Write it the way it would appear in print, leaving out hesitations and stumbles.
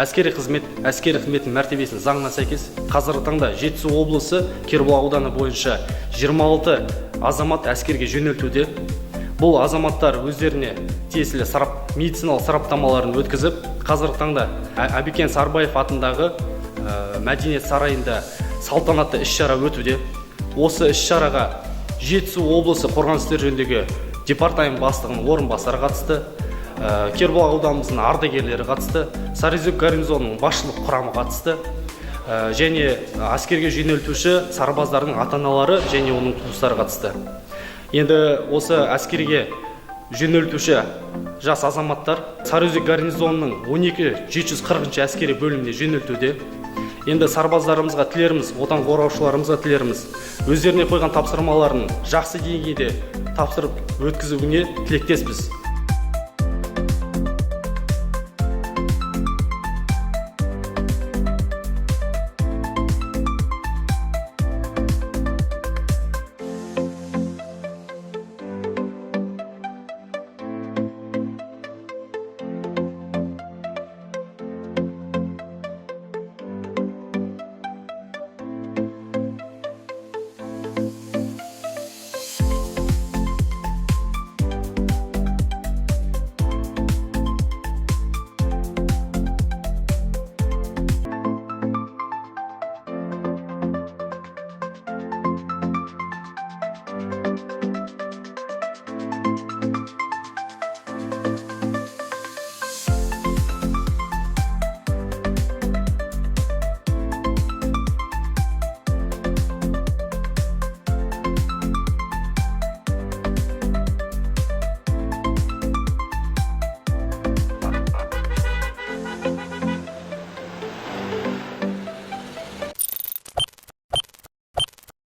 Әскери қызметтің мәртебесін заңына сәйкес қазіргі таңда Жетісу облысы Кербұлақ ауданы бойынша 26 азамат әскерге жөнелтуде. Бұл азаматтар өздеріне тиесілі медициналық сараптамаларын өткізіп, қазіргі таңда Ә.Сарыбаев атындағы мәдениет сарайында салтанатты іс-шара өтуде. Осы іс-шараға Жетісу облысы қорғаныс істері жөніндегі департамент бастығының орынбасары қатысты, Кербұлақ ауданымыздың ардагерлері қатысты, Сарыөзек гарнизонының басшылық құрамы қатысты, және әскерге жөнелтуші сарбаздардың ата-аналары және оның туыстары қатысты. Енді осы әскерге жөнелтуші жас азаматтар Сарыөзек гарнизонының 12-740 әскери бөліміне жөнелтуде. Енді сарбаздарымызға тілеріміз, отан қорғаушыларымызға тілеріміз, өздеріне қойған тапсырмаларын жақсы деңгейде тапсырып өткізуіне тілектеспіз.